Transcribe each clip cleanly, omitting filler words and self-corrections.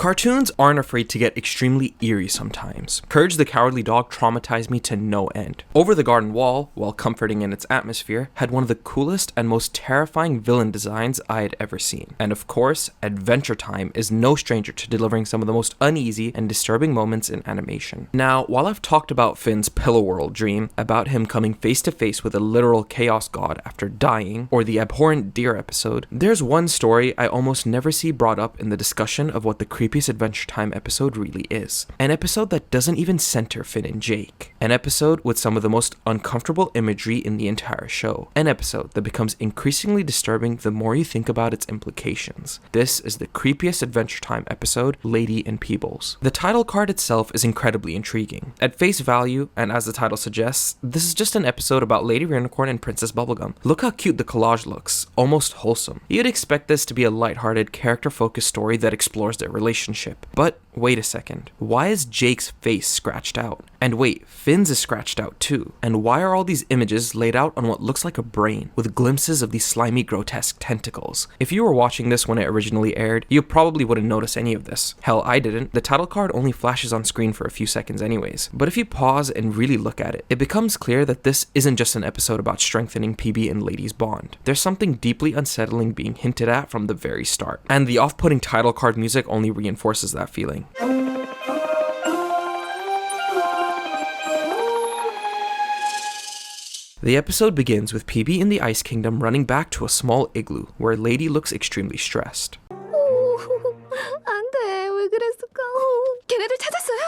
Cartoons aren't afraid to get extremely eerie sometimes. Courage the Cowardly Dog traumatized me to no end. Over the Garden Wall, while comforting in its atmosphere, had one of the coolest and most terrifying villain designs I had ever seen. And of course, Adventure Time is no stranger to delivering some of the most uneasy and disturbing moments in animation. Now, while I've talked about Finn's Pillow World dream, about him coming face to face with a literal chaos god after dying, or the abhorrent deer episode, there's one story I almost never see brought up in the discussion of what the creepiest Adventure Time episode really is. An episode that doesn't even center Finn and Jake. An episode with some of the most uncomfortable imagery in the entire show. An episode that becomes increasingly disturbing the more you think about its implications. This is the creepiest Adventure Time episode, Lady and Peebles. The title card itself is incredibly intriguing. At face value, and as the title suggests, this is just an episode about Lady Unicorn and Princess Bubblegum. Look how cute the collage looks, almost wholesome. You'd expect this to be a lighthearted, character-focused story that explores their relationship. But wait a second, why is Jake's face scratched out? And wait, Finn's is scratched out too. And why are all these images laid out on what looks like a brain, with glimpses of these slimy, grotesque tentacles? If you were watching this when it originally aired, you probably wouldn't notice any of this. Hell, I didn't. The title card only flashes on screen for a few seconds anyways. But if you pause and really look at it, it becomes clear that this isn't just an episode about strengthening PB and Lady's bond. There's something deeply unsettling being hinted at from the very start. And the off-putting title card music only reinforces that feeling. The episode begins with PB in the Ice Kingdom running back to a small igloo where Lady looks extremely stressed.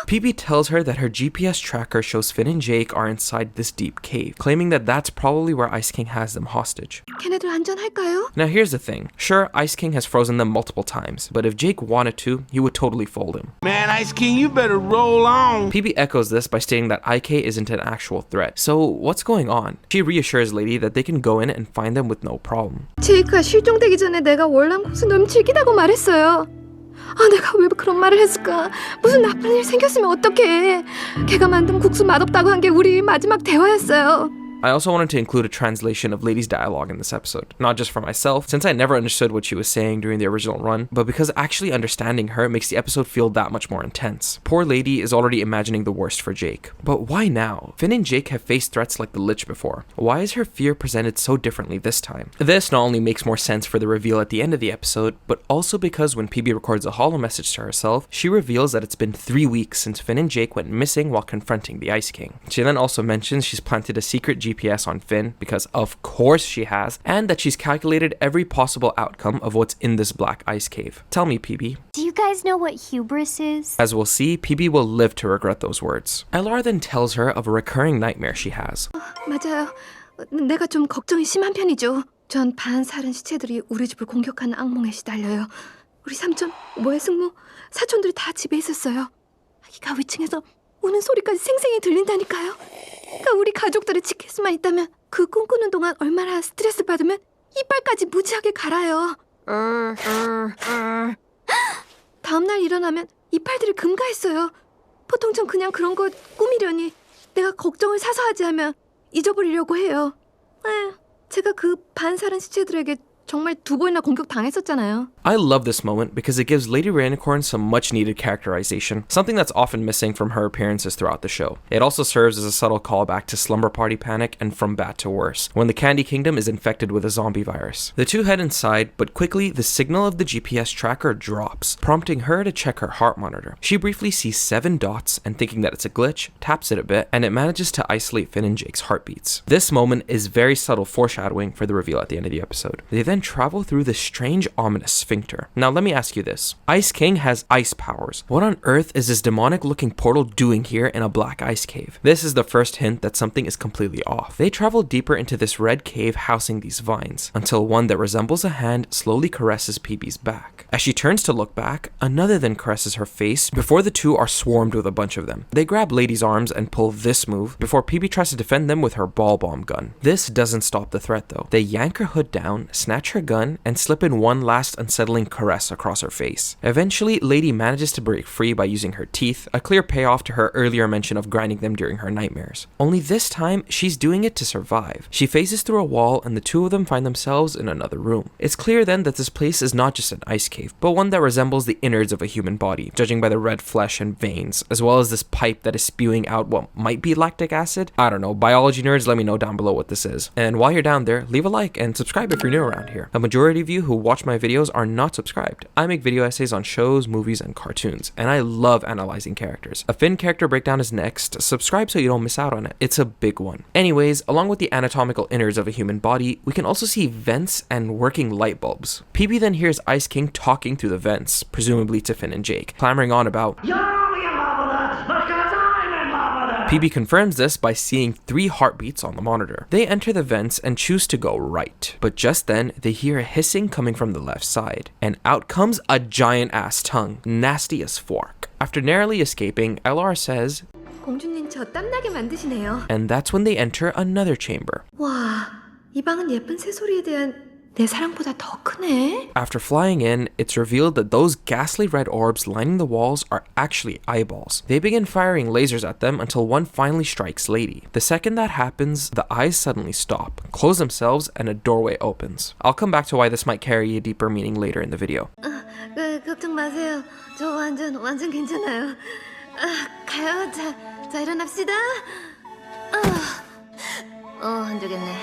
PB tells her that her GPS tracker shows Finn and Jake are inside this deep cave, claiming that that's probably where Ice King has them hostage. Now here's the thing. Sure, Ice King has frozen them multiple times, but if Jake wanted to, he would totally fold him. Man, Ice King, you better roll on. PB echoes this by stating that IK isn't an actual threat. So what's going on? She reassures Lady that they can go in and find them with no problem. 제이크가 실종되기 전에 내가 월남국수 너무 질기다고 말했어요. 내가 왜 그런 말을 했을까? 무슨 나쁜 일 생겼으면 어떡해. 걔가 만든 국수 맛없다고 한 게 우리 마지막 대화였어요. I also wanted to include a translation of Lady's dialogue in this episode, not just for myself, since I never understood what she was saying during the original run, but because actually understanding her makes the episode feel that much more intense. Poor Lady is already imagining the worst for Jake. But why now? Finn and Jake have faced threats like the Lich before. Why is her fear presented so differently this time? This not only makes more sense for the reveal at the end of the episode, but also because when PB records a holo message to herself, she reveals that it's been 3 weeks since Finn and Jake went missing while confronting the Ice King. She then also mentions she's planted a secret GPS on Finn, because of course she has, and that she's calculated every possible outcome of what's in this black ice cave. Tell me, PB. Do you guys know what hubris is? As we'll see, PB will live to regret those words. LR then tells her of a recurring nightmare she has. 맞아요. 내가 좀 걱정이 심한 편이죠. 전 반사른 시체들이 우리 집을 공격하는 악몽에 시달려요. 우리 삼촌, 모의 승모, 사촌들이 다 집에 있었어요. 아기가 위층에서 우는 소리까지 생생히 들린다니까요. 그러니까 우리 가족들을 지킬 수만 있다면 그 꿈꾸는 동안 얼마나 스트레스 받으면 이빨까지 무지하게 갈아요. 다음날 일어나면 이빨들이 금가했어요. 보통 전 그냥 그런 거 꾸미려니 내가 걱정을 사서 하지 하면 잊어버리려고 해요. 제가 그 반사른 시체들에게 정말 2번이나 공격 당했었잖아요. I love this moment because it gives Lady Rainicorn some much needed characterization, something that's often missing from her appearances throughout the show. It also serves as a subtle callback to Slumber Party Panic and From Bad to Worse, when the Candy Kingdom is infected with a zombie virus. The two head inside, but quickly the signal of the GPS tracker drops, prompting her to check her heart monitor. She briefly sees 7 dots and thinking that it's a glitch, taps it a bit, and it manages to isolate Finn and Jake's heartbeats. This moment is very subtle foreshadowing for the reveal at the end of the episode. They then travel through this strange, ominous sphincter. Now let me ask you this. Ice King has ice powers. What on earth is this demonic looking portal doing here in a black ice cave? This is the first hint that something is completely off. They travel deeper into this red cave housing these vines, until one that resembles a hand slowly caresses PB's back. As she turns to look back, another then caresses her face before the two are swarmed with a bunch of them. They grab Lady's arms and pull this move before PB tries to defend them with her ball bomb gun. This doesn't stop the threat though. They yank her hood down, snatch detach her gun and slip in one last unsettling caress across her face. Eventually, Lady manages to break free by using her teeth, a clear payoff to her earlier mention of grinding them during her nightmares. Only this time, she's doing it to survive. She phases through a wall and the two of them find themselves in another room. It's clear then that this place is not just an ice cave, but one that resembles the innards of a human body, judging by the red flesh and veins, as well as this pipe that is spewing out what might be lactic acid. I don't know, biology nerds, let me know down below what this is. And while you're down there, leave a like and subscribe if you're new around here. A majority of you who watch my videos are not subscribed. I make video essays on shows, movies, and cartoons, and I love analyzing characters. A Finn character breakdown is next. Subscribe so you don't miss out on it. It's a big one. Anyways, along with the anatomical innards of a human body, we can also see vents and working light bulbs. PB then hears Ice King talking through the vents, presumably to Finn and Jake, clamoring on about PB confirms this by seeing 3 heartbeats on the monitor. They enter the vents and choose to go right, but just then they hear a hissing coming from the left side, and out comes a giant ass tongue, nasty as fork. After narrowly escaping, LR says, 공주님 저 땀나게 만드시네요. and that's when they enter another chamber. 와, 이 방은 예쁜 새소리에 대한 내 사랑보다 더 크네. After flying in, it's revealed that those ghastly red orbs lining the walls are actually eyeballs. They begin firing lasers at them until one finally strikes Lady. The second that happens, the eyes suddenly stop, close themselves, and a doorway opens. I'll come back to why this might carry a deeper meaning later in the video. 걱정 마세요. 저 완전 괜찮아요. 가요. 자 일어납시다. 안 되겠네.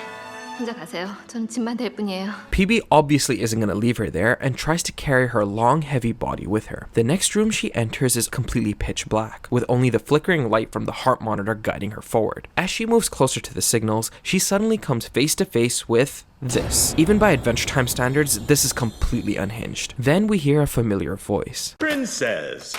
혼자 가세요. 저는 짐만 될 뿐이에요. PB obviously isn't going to leave her there and tries to carry her long, heavy body with her. The next room she enters is completely pitch black, with only the flickering light from the heart monitor guiding her forward. As she moves closer to the signals, she suddenly comes face to face with this. Even by Adventure Time standards, this is completely unhinged. Then we hear a familiar voice. Princess!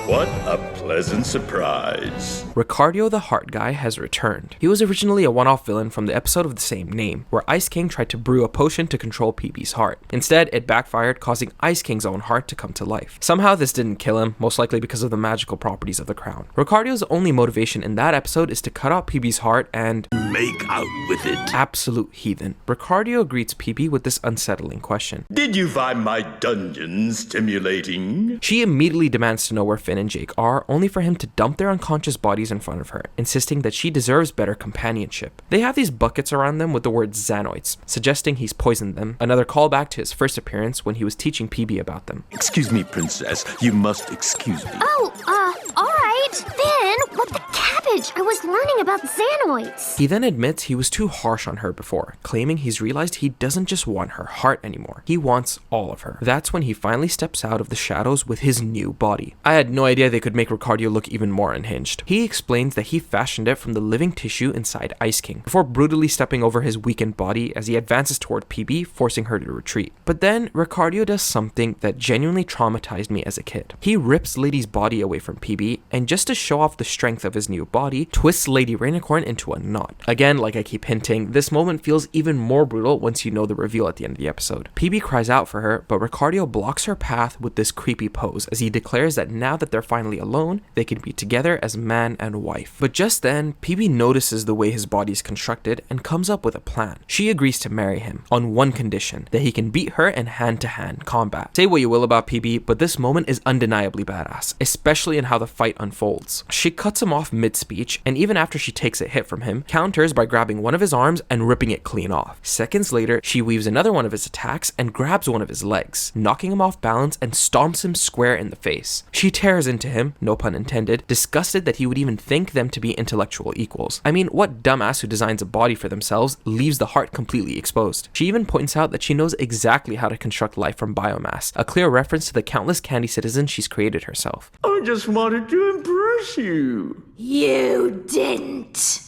What a pleasant surprise. Ricardo the Heart Guy has returned. He was originally a one-off villain from the episode of the same name, where Ice King tried to brew a potion to control PB's heart. Instead, it backfired, causing Ice King's own heart to come to life. Somehow this didn't kill him, most likely because of the magical properties of the crown. Ricardo's only motivation in that episode is to cut out PB's heart and Make out with it. absolute heathen. Ricardo greets PB with this unsettling question. Did you find my dungeon stimulating? She immediately demands to know where Finn and Jake are, only for him to dump their unconscious bodies in front of her, insisting that she deserves better companionship. They have these buckets around them with the word Xanoids, suggesting he's poisoned them, another callback to his first appearance when he was teaching PB about them. Excuse me, princess. You must excuse me. Alright. Finn, what the cabbage? I was learning about Xanoids. He then admits he was too harsh on her before, claiming he's realized he doesn't just want her heart anymore. He wants all of her. That's when he finally steps out of the shadows with his new body. I had no idea they could make Ricardo look even more unhinged. He explains that he fashioned it from the living tissue inside Ice King, before brutally stepping over his weakened body as he advances toward PB, forcing her to retreat. But then, Ricardo does something that genuinely traumatized me as a kid. He rips Lady's body away from PB, and just to show off the strength of his new body, twists Lady Rainicorn into a knot. Again, like I keep hinting, this moment feels even more brutal once you know the reveal at the end of the episode. PB cries out for her, but Ricardo blocks her path with this creepy pose as he declares that now that they're finally alone, they can be together as man and wife. But just then, PB notices the way his body is constructed and comes up with a plan. She agrees to marry him, on one condition, that he can beat her in hand-to-hand combat. Say what you will about PB, but this moment is undeniably badass, especially in how the fight unfolds. She cuts him off mid-speech, and even after she takes a hit from him, counters by grabbing one of his arms and ripping it clean off. Seconds later, she weaves another one of his attacks and grabs one of his legs, knocking him off balance and stomps him square in the face. She tears into him, no pun intended, disgusted that he would even think them to be intellectual equals. I mean, what dumbass who designs a body for themselves leaves the heart completely exposed? She even points out that she knows exactly how to construct life from biomass, a clear reference to the countless candy citizens she's created herself. I just wanted to impress you. You didn't.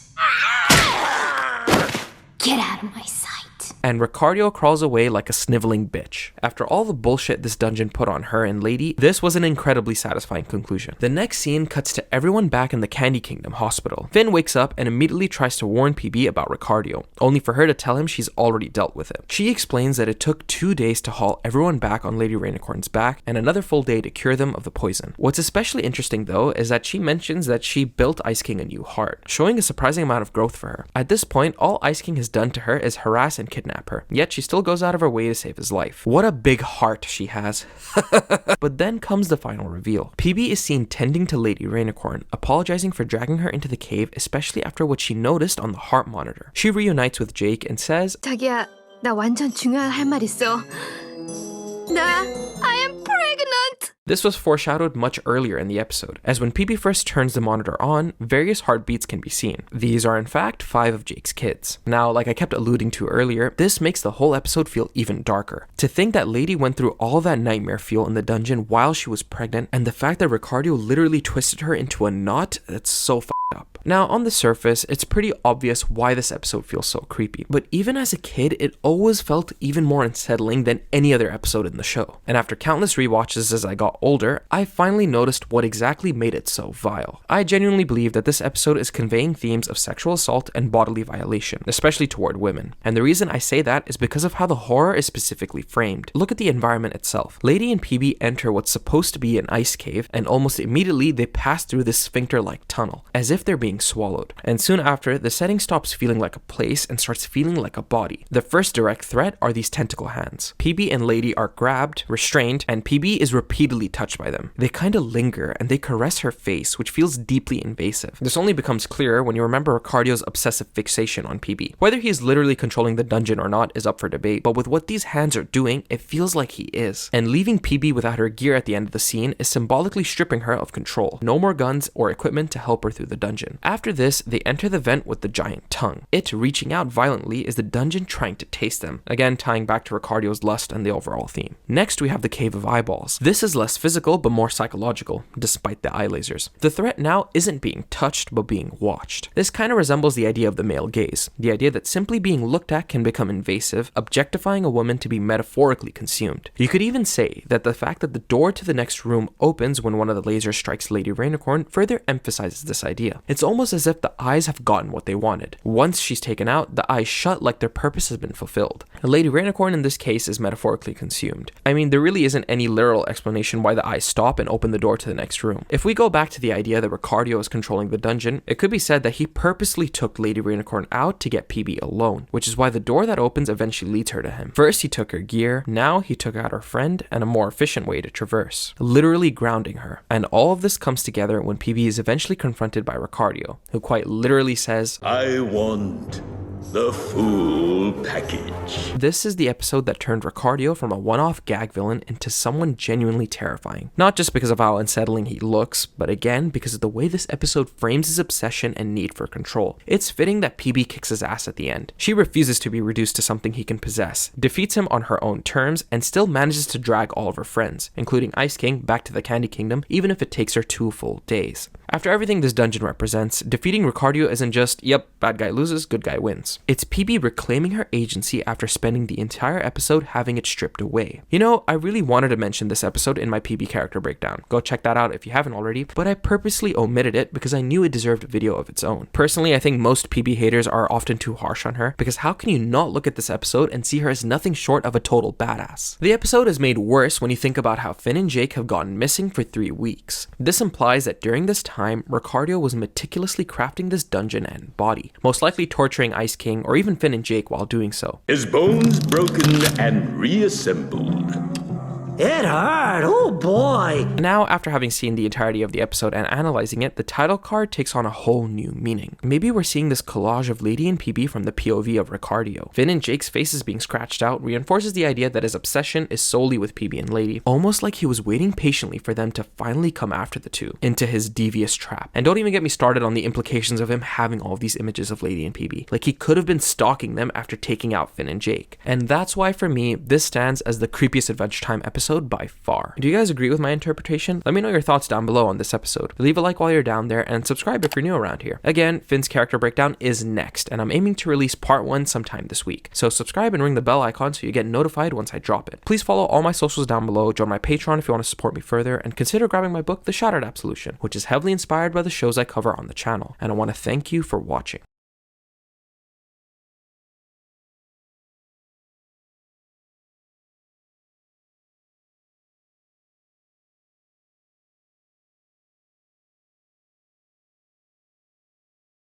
Get out of my sight. And Ricardo crawls away like a sniveling bitch. After all the bullshit this dungeon put on her and Lady, this was an incredibly satisfying conclusion. The next scene cuts to everyone back in the Candy Kingdom hospital. Finn wakes up and immediately tries to warn PB about Ricardo, only for her to tell him she's already dealt with it. She explains that it took 2 days to haul everyone back on Lady Rainicorn's back and another full day to cure them of the poison. What's especially interesting though is that she mentions that she built Ice King a new heart, showing a surprising amount of growth for her. At this point, all Ice King has done to her is harass and kidnap kidnap her, yet she still goes out of her way to save his life. What a big heart she has. But then comes the final reveal. PB is seen tending to Lady Rainicorn, apologizing for dragging her into the cave, especially after what she noticed on the heart monitor. She reunites with Jake and says, 자기야, 나 완전 중요한 할 말 있어. I am pregnant! This was foreshadowed much earlier in the episode, as when PB first turns the monitor on, various heartbeats can be seen. These are in fact 5 of Jake's kids. Now, like I kept alluding to earlier, this makes the whole episode feel even darker. To think that Lady went through all that nightmare fuel in the dungeon while she was pregnant, and the fact that Ricardo literally twisted her into a knot, that's so f***ed up. Now, on the surface, it's pretty obvious why this episode feels so creepy, but even as a kid, it always felt even more unsettling than any other episode in the show. And after countless rewatches as I got older, I finally noticed what exactly made it so vile. I genuinely believe that this episode is conveying themes of sexual assault and bodily violation, especially toward women. And the reason I say that is because of how the horror is specifically framed. Look at the environment itself. Lady and PB enter what's supposed to be an ice cave, and almost immediately they pass through this sphincter-like tunnel, as if they're being swallowed. And soon after, the setting stops feeling like a place and starts feeling like a body. The first direct threat are these tentacle hands. PB and Lady are grabbed, restrained, and PB is repeatedly touched by them. They kinda linger and they caress her face, which feels deeply invasive. This only becomes clearer when you remember Ricardo's obsessive fixation on PB. Whether he is literally controlling the dungeon or not is up for debate, but with what these hands are doing, it feels like he is. And leaving PB without her gear at the end of the scene is symbolically stripping her of control. No more guns or equipment to help her through the dungeon. After this, they enter the vent with the giant tongue. It reaching out violently is the dungeon trying to taste them, again tying back to Ricardo's lust and the overall theme. Next, we have the Cave of Eyeballs. This is less physical but more psychological, despite the eye lasers. The threat now isn't being touched but being watched. This kind of resembles the idea of the male gaze, the idea that simply being looked at can become invasive, objectifying a woman to be metaphorically consumed. You could even say that the fact that the door to the next room opens when one of the lasers strikes Lady Rainicorn further emphasizes this idea. It's almost as if the eyes have gotten what they wanted. Once she's taken out, the eyes shut like their purpose has been fulfilled. Lady Rainicorn in this case is metaphorically consumed. I mean, there really isn't any literal explanation why the eyes stop and open the door to the next room. If we go back to the idea that Ricardo is controlling the dungeon, it could be said that he purposely took Lady Rainicorn out to get PB alone, which is why the door that opens eventually leads her to him. First he took her gear, now he took out her friend and a more efficient way to traverse, literally grounding her. And all of this comes together when PB is eventually confronted by Ricardo, who quite literally says, I want the full package. This is the episode that turned Ricardo from a one-off gag villain into someone genuinely terrifying. Not just because of how unsettling he looks, but again because of the way this episode frames his obsession and need for control. It's fitting that PB kicks his ass at the end. She refuses to be reduced to something he can possess, defeats him on her own terms, and still manages to drag all of her friends, including Ice King, back to the Candy Kingdom, even if it takes her 2 full days. After everything this dungeon represents, defeating Ricardo isn't just, yep, bad guy loses, good guy wins. It's PB reclaiming her agency after spending the entire episode having it stripped away. You know, I really wanted to mention this episode in my PB character breakdown. Go check that out if you haven't already, but I purposely omitted it because I knew it deserved a video of its own. Personally, I think most PB haters are often too harsh on her, because how can you not look at this episode and see her as nothing short of a total badass? The episode is made worse when you think about how Finn and Jake have gone missing for 3 weeks. This implies that during this time, Ricardo was meticulously crafting this dungeon and body, most likely torturing Ice King or even Finn and Jake while doing so. His bones broken and reassembled. It hurt, oh boy. Now, after having seen the entirety of the episode and analyzing it, the title card takes on a whole new meaning. Maybe we're seeing this collage of Lady and PB from the POV of Ricardo. Finn and Jake's faces being scratched out reinforces the idea that his obsession is solely with PB and Lady, almost like he was waiting patiently for them to finally come after the two, into his devious trap. And don't even get me started on the implications of him having all of these images of Lady and PB. Like, he could have been stalking them after taking out Finn and Jake. And that's why for me, this stands as the creepiest Adventure Time episode by far. Do you guys agree with my interpretation? Let me know your thoughts down below on this episode. Leave a like while you're down there and subscribe if you're new around here. Again, Finn's character breakdown is next, and I'm aiming to release part 1 sometime this week. So subscribe and ring the bell icon so you get notified once I drop it. Please follow all my socials down below, join my Patreon if you want to support me further, and consider grabbing my book, The Shattered Absolution, which is heavily inspired by the shows I cover on the channel. And I want to thank you for watching.